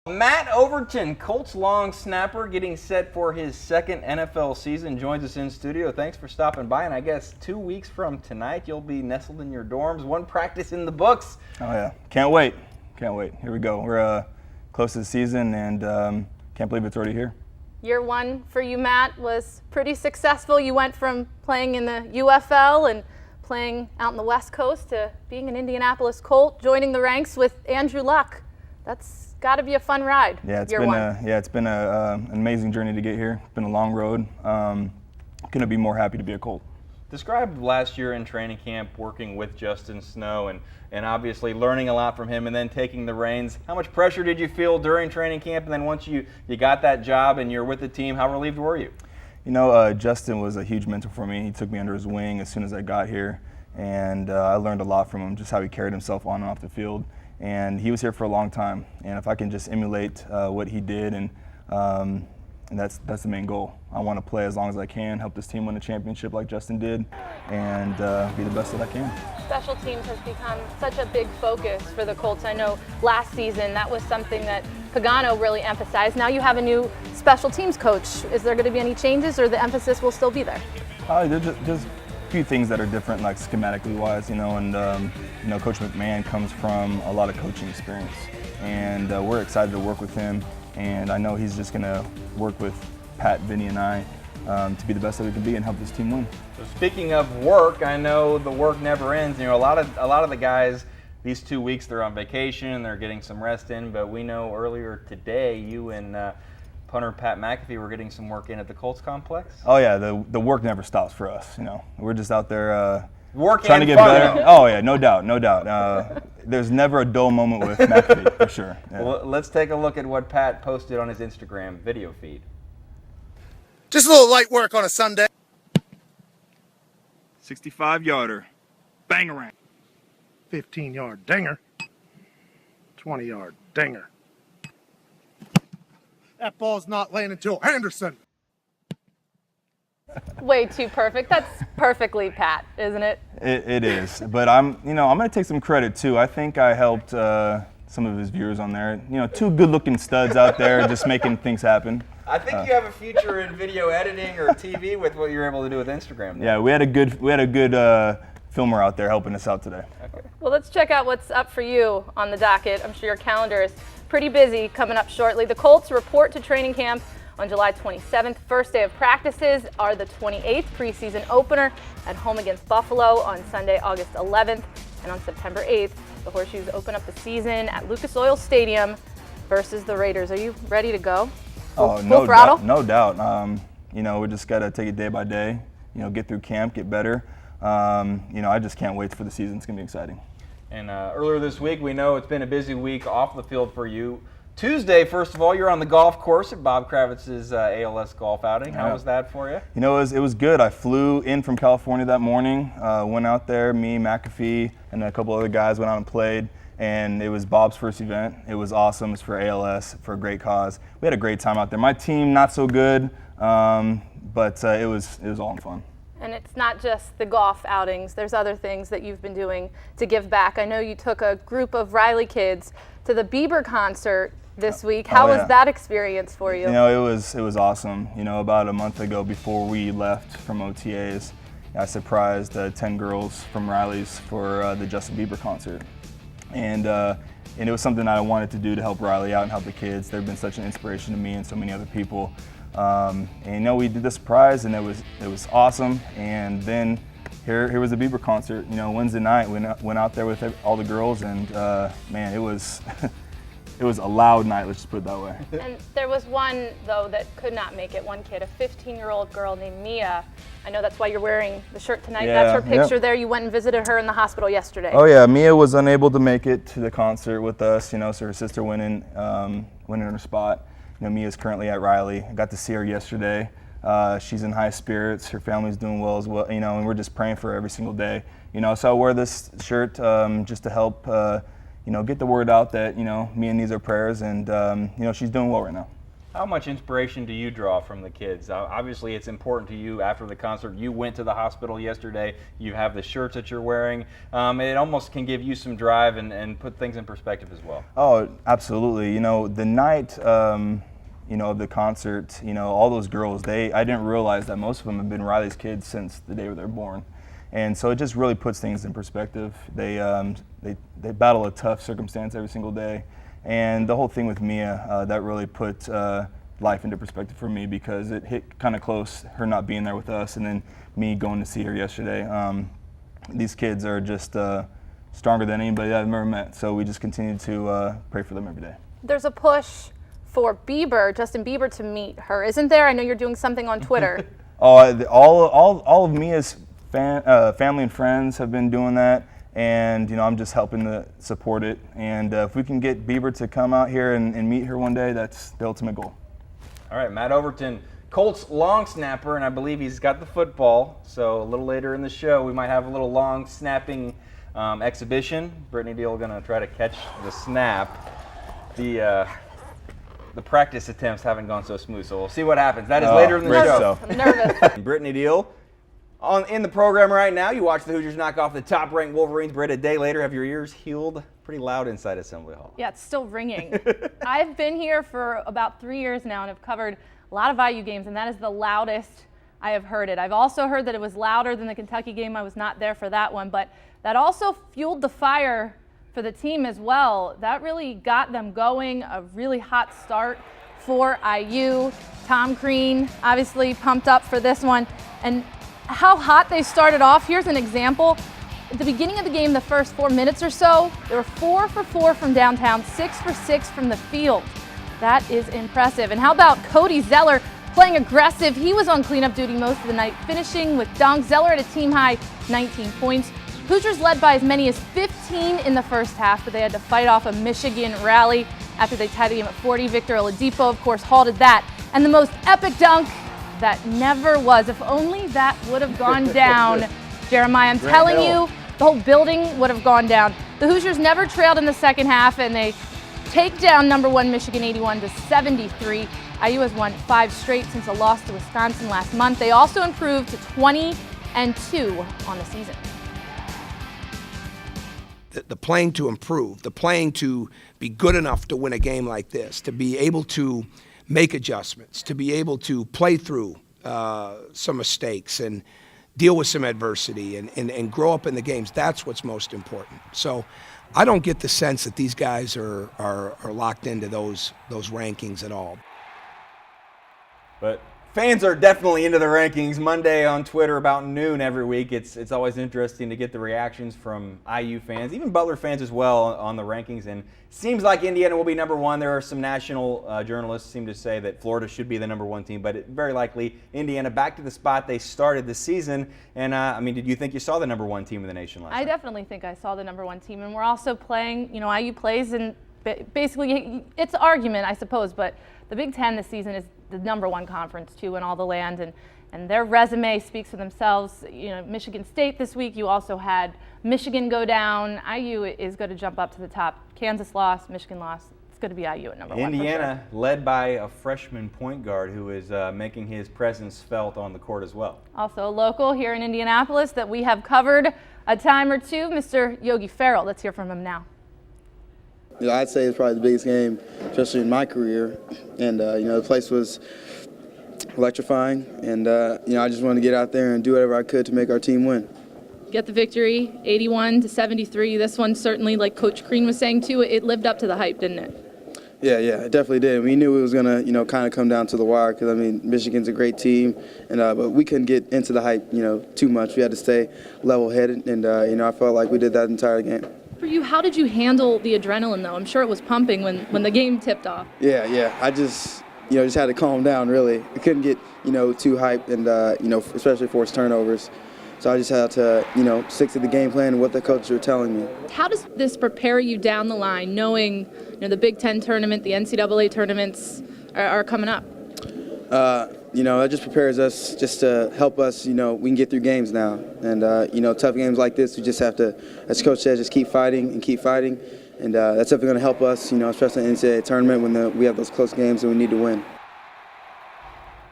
Matt Overton, Colts long snapper, getting set for his second NFL season, joins us in studio. Thanks for stopping by, and I guess 2 weeks from tonight you'll be nestled in your dorms. One practice in the books. Oh yeah, can't wait. Here we go. We're close to the season, and can't believe it's already here. Year one for you, Matt, was pretty successful. You went from playing in the UFL and playing out in the West Coast to being an Indianapolis Colt, joining the ranks with Andrew Luck. That's got to be a fun ride. Yeah, it's been an amazing journey to get here. It's been a long road. Couldn't be more happy to be a Colt. Describe last year in training camp working with Justin Snow and obviously learning a lot from him and then taking the reins. How much pressure did you feel during training camp, and then once you got that job and you're with the team, how relieved were you? You know, Justin was a huge mentor for me. He took me under his wing as soon as I got here, and I learned a lot from him, just how he carried himself on and off the field. And he was here for a long time, and if I can just emulate what he did, and that's the main goal. I want to play as long as I can, help this team win a championship like Justin did, and be the best that I can. Special teams has become such a big focus for the Colts. I know last season that was something that Pagano really emphasized. Now you have a new special teams coach. Is there going to be any changes, or the emphasis will still be there? There's just a few things that are different, like schematically wise, and Coach McMahon comes from a lot of coaching experience, and we're excited to work with him, and I know he's just going to work with Pat, Vinny, and I to be the best that we can be and help this team win. So speaking of work, I know the work never ends. You know, a lot of the guys, these 2 weeks they're on vacation, they're getting some rest in, but we know earlier today you and punter Pat McAfee were getting some work in at the Colts complex. Oh yeah, the work never stops for us. You know, we're just out there work trying to get fun, better. though. Oh yeah, no doubt. There's never a dull moment with McAfee, for sure. Yeah. Well, let's take a look at what Pat posted on his Instagram video feed. Just a little light work on a Sunday. 65-yarder, bang around. 15-yard dinger. 20-yard dinger. That ball's not landing till Henderson. Way too perfect. That's perfectly Pat, isn't it? It is, but I'm going to take some credit too. I think I helped some of his viewers on there. You know, two good-looking studs out there just making things happen. I think you have a future in video editing or TV with what you're able to do with Instagram. Yeah, we had a good filmer out there helping us out today. Okay. Well, let's check out what's up for you on the docket. I'm sure your calendar is pretty busy coming up shortly. The Colts report to training camp on July 27th. First day of practices are the 28th, preseason opener at home against Buffalo on Sunday, August 11th. And on September 8th, the Horseshoes open up the season at Lucas Oil Stadium versus the Raiders. Are you ready to go? No doubt. We just got to take it day by day, get through camp, get better. I just can't wait for the season. It's going to be exciting. And earlier this week, we know it's been a busy week off the field for you. Tuesday, first of all, you're on the golf course at Bob Kravitz's ALS golf outing. How was that for you? It was good. I flew in from California that morning, went out there, me, McAfee, and a couple other guys went out and played. And it was Bob's first event. It was awesome. It's for ALS, for a great cause. We had a great time out there. My team, not so good, but it was all in fun. And it's not just the golf outings. There's other things that you've been doing to give back. I know you took a group of Riley kids to the Bieber concert this week. How was that experience for you? It was awesome. About a month ago, before we left from OTAs, I surprised 10 girls from Riley's for the Justin Bieber concert. And it was something that I wanted to do to help Riley out and help the kids. They've been such an inspiration to me and so many other people. We did the surprise, and it was awesome. And then here was the Bieber concert. Wednesday night, went out there with all the girls, and man, it was it was a loud night. Let's just put it that way. And there was one though that could not make it. One kid, a 15-year-old girl named Mia. I know that's why you're wearing the shirt tonight. Yeah, that's her picture there. You went and visited her in the hospital yesterday. Oh yeah, Mia was unable to make it to the concert with us. So her sister went in her spot. Mia's currently at Riley. I got to see her yesterday. She's in high spirits. Her family's doing well as well. And we're just praying for her every single day. So I wear this shirt just to help get the word out that Mia needs our prayers, and she's doing well right now. How much inspiration do you draw from the kids? Obviously, it's important to you after the concert. You went to the hospital yesterday. You have the shirts that you're wearing. It almost can give you some drive and put things in perspective as well. Oh, absolutely. You know, the night, you know, of the concert, you know, all those girls, I didn't realize that most of them have been Riley's kids since the day they were born. And so it just really puts things in perspective. They battle a tough circumstance every single day. And the whole thing with Mia, that really put life into perspective for me, because it hit kind of close, her not being there with us, and then me going to see her yesterday. These kids are just stronger than anybody I've ever met, so we just continue to pray for them every day. There's a push for Justin Bieber, to meet her, isn't there? I know you're doing something on Twitter. All of Mia's family and friends have been doing that. And, you know, I'm just helping to support it. And if we can get Bieber to come out here and meet her one day, that's the ultimate goal. All right, Matt Overton, Colts long snapper, and I believe he's got the football. So a little later in the show, we might have a little long snapping exhibition. Brittany Diehl going to try to catch the snap. The practice attempts haven't gone so smooth, so we'll see what happens. That is later in the show. I'm nervous. Brittany Diehl. In the program right now, you watch the Hoosiers knock off the top-ranked Wolverines. Britt, a day later, have your ears healed? Pretty loud inside Assembly Hall. Yeah, it's still ringing. I've been here for about 3 years now and have covered a lot of IU games, and that is the loudest I have heard it. I've also heard that it was louder than the Kentucky game. I was not there for that one, but that also fueled the fire for the team as well. That really got them going, a really hot start for IU. Tom Crean obviously pumped up for this one. And how hot they started off, here's an example. At the beginning of the game, the first 4 minutes or so, they were 4 for 4 from downtown, 6 for 6 from the field. That is impressive. And how about Cody Zeller playing aggressive? He was on cleanup duty most of the night, finishing with dunks. Zeller at a team high 19 points. Hoosiers led by as many as 15 in the first half, but they had to fight off a Michigan rally after they tied the game at 40. Victor Oladipo, of course, halted that. And the most epic dunk that never was. If only that would have gone down, Jeremiah. I'm telling you, the whole building would have gone down. The Hoosiers never trailed in the second half, and they take down number 1 Michigan 81-73. IU has won 5 straight since a loss to Wisconsin last month. They also improved to 20-2 on the season. The playing to improve, the playing to be good enough to win a game like this, to be able to make adjustments, to be able to play through some mistakes and deal with some adversity and grow up in the games. That's what's most important. So I don't get the sense that these guys are locked into those rankings at all. But fans are definitely into the rankings. Monday on Twitter about noon every week. It's always interesting to get the reactions from IU fans, even Butler fans as well, on the rankings. And seems like Indiana will be number 1. There are some national journalists seem to say that Florida should be the number 1 team, but very likely Indiana back to the spot they started the season. And I mean, did you think you saw the number 1 team in the nation last night? I definitely think I saw the number 1 team, and we're also playing. You know, IU plays in basically it's argument, I suppose, but the Big Ten this season is the number 1 conference too in all the land, and their resume speaks for themselves. You know, Michigan State this week, you also had Michigan go down. IU is going to jump up to the top. Kansas lost, Michigan lost. It's going to be IU at number 1. Indiana led by a freshman point guard who is making his presence felt on the court as well. Also a local here in Indianapolis that we have covered a time or two, Mr. Yogi Ferrell. Let's hear from him now. You know, I'd say it's probably the biggest game, especially in my career. And, you know, the place was electrifying. And, you know, I just wanted to get out there and do whatever I could to make our team win. Get the victory, 81-73. This one certainly, like Coach Crean was saying too, it lived up to the hype, didn't it? Yeah, it definitely did. We knew it was going to, you know, kind of come down to the wire because, I mean, Michigan's a great team. And but we couldn't get into the hype, you know, too much. We had to stay level-headed. And, you know, I felt like we did that entire game. For you, how did you handle the adrenaline, though? I'm sure it was pumping when the game tipped off. Yeah. I just, you know, just had to calm down, really. I couldn't get, you know, too hyped and, you know, especially force turnovers. So I just had to, you know, stick to the game plan and what the coaches were telling me. How does this prepare you down the line, knowing, you know, the Big Ten tournament, the NCAA tournaments are coming up? You know, that just prepares us just to help us, you know, we can get through games now. And, you know, tough games like this, we just have to, as Coach said, just keep fighting. And that's definitely going to help us, you know, especially in the NCAA tournament when we have those close games and we need to win.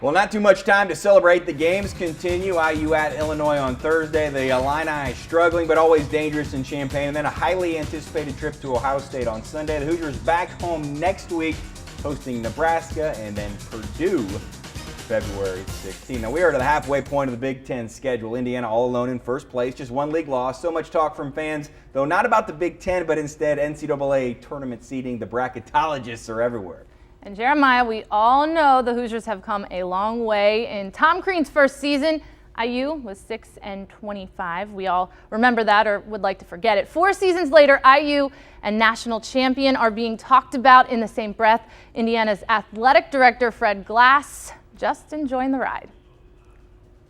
Well, not too much time to celebrate. The games continue. IU at Illinois on Thursday. The Illini struggling, but always dangerous in Champaign. And then a highly anticipated trip to Ohio State on Sunday. The Hoosiers back home next week, hosting Nebraska, and then Purdue February 16th. Now, we are to the halfway point of the Big Ten schedule. Indiana all alone in first place, just one league loss. So much talk from fans, though not about the Big Ten, but instead NCAA tournament seeding. The bracketologists are everywhere. And Jeremiah, we all know the Hoosiers have come a long way. In Tom Crean's first season, IU was 6-25. We all remember that or would like to forget it. 4 seasons later, IU and national champion are being talked about in the same breath. Indiana's athletic director, Fred Glass, just enjoying the ride.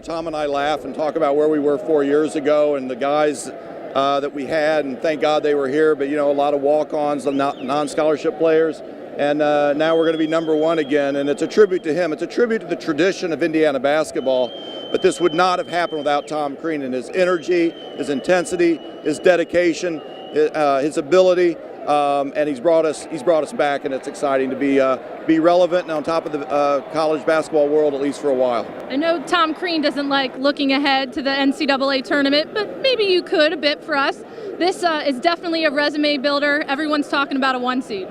Tom and I laugh and talk about where we were 4 years ago and the guys that we had, and thank God they were here, but a lot of walk-ons, non-scholarship players. And now we're going to be number 1 again, and it's a tribute to him. It's a tribute to the tradition of Indiana basketball, but this would not have happened without Tom Crean and his energy, his intensity, his dedication, his ability, and he's brought us back, and it's exciting to be relevant and on top of the college basketball world, at least for a while. I know Tom Crean doesn't like looking ahead to the NCAA tournament, but maybe you could a bit for us. This is definitely a resume builder. Everyone's talking about a 1 seed.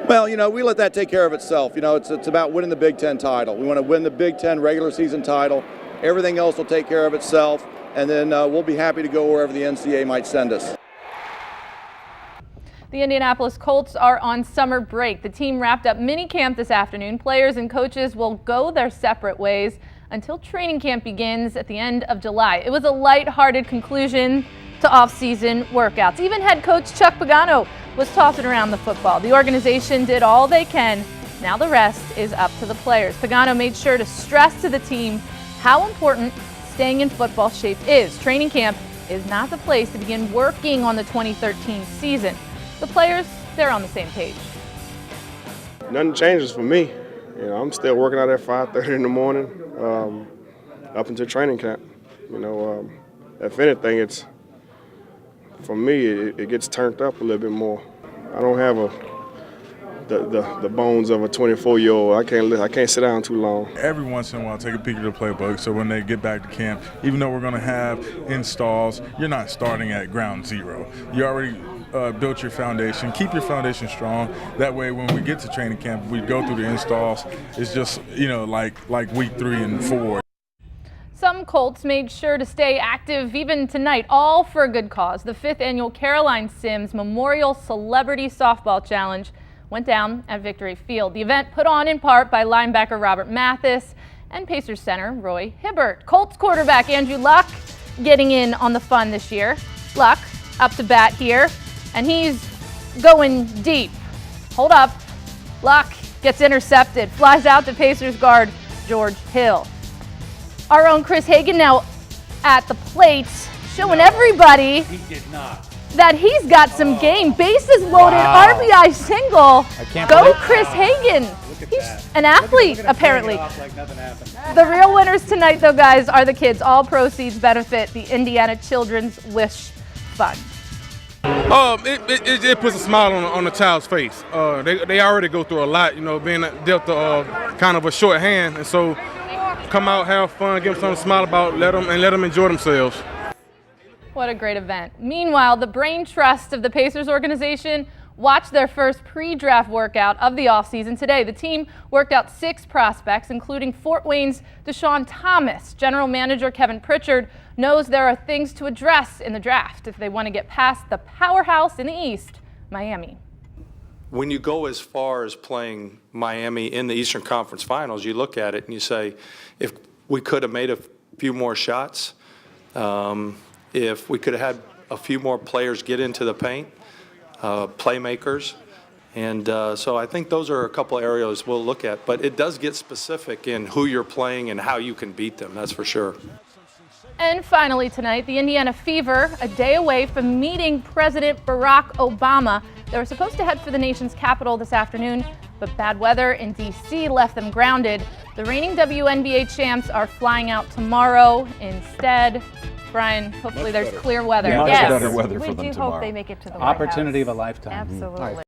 Well, we let that take care of itself. It's about winning the Big Ten title. We want to win the Big Ten regular season title. Everything else will take care of itself, and then we'll be happy to go wherever the NCAA might send us. The Indianapolis Colts are on summer break. The team wrapped up mini camp this afternoon. Players and coaches will go their separate ways until training camp begins at the end of July. It was a lighthearted conclusion to off-season workouts. Even head coach Chuck Pagano was tossing around the football. The organization did all they can. Now the rest is up to the players. Pagano made sure to stress to the team how important staying in football shape is. Training camp is not the place to begin working on the 2013 season. The players, they're on the same page. Nothing changes for me. I'm still working out at 5:30 in the morning up until training camp. If anything, it's for me, it gets turned up a little bit more. I don't have the bones of a 24-year-old. I can't sit down too long. Every once in a while, take a peek at the playbook. So when they get back to camp, even though we're going to have installs, you're not starting at ground zero. You already built your foundation. Keep your foundation strong. That way, when we get to training camp, we go through the installs. It's just like week 3 and 4. Some Colts made sure to stay active even tonight, all for a good cause. The 5th annual Caroline Sims Memorial Celebrity Softball Challenge went down at Victory Field. The event put on in part by linebacker Robert Mathis and Pacers center Roy Hibbert. Colts quarterback Andrew Luck getting in on the fun this year. Luck up to bat here, and he's going deep. Hold up. Luck gets intercepted, flies out to Pacers guard George Hill. Our own Chris Hagan now at the plate, showing everybody that he's got some game. Bases loaded, RBI single. Go Chris Hagan. He's an athlete, apparently. The real winners tonight, though, guys, are the kids. All proceeds benefit the Indiana Children's Wish Fund. It puts a smile on the child's face. They already go through a lot, being dealt kind of a short hand, and so come out, have fun, give them something to smile about, let them enjoy themselves. What a great event. Meanwhile, the brain trust of the Pacers organization watched their first pre-draft workout of the offseason today. The team worked out 6 prospects, including Fort Wayne's Deshaun Thomas. General manager Kevin Pritchard knows there are things to address in the draft if they want to get past the powerhouse in the East, Miami. When you go as far as playing Miami in the Eastern Conference Finals, you look at it and you say, if we could have made a few more shots, if we could have had a few more players get into the paint, playmakers, and so I think those are a couple areas we'll look at. But it does get specific in who you're playing and how you can beat them, that's for sure. And finally tonight, the Indiana Fever, a day away from meeting President Barack Obama. They were supposed to head for the nation's capital this afternoon, but bad weather in D.C. left them grounded. The reigning WNBA champs are flying out tomorrow instead. Brian, hopefully there's clear weather. Much better weather for them We do tomorrow. hope they make it to the Opportunity White House. of a lifetime. Absolutely.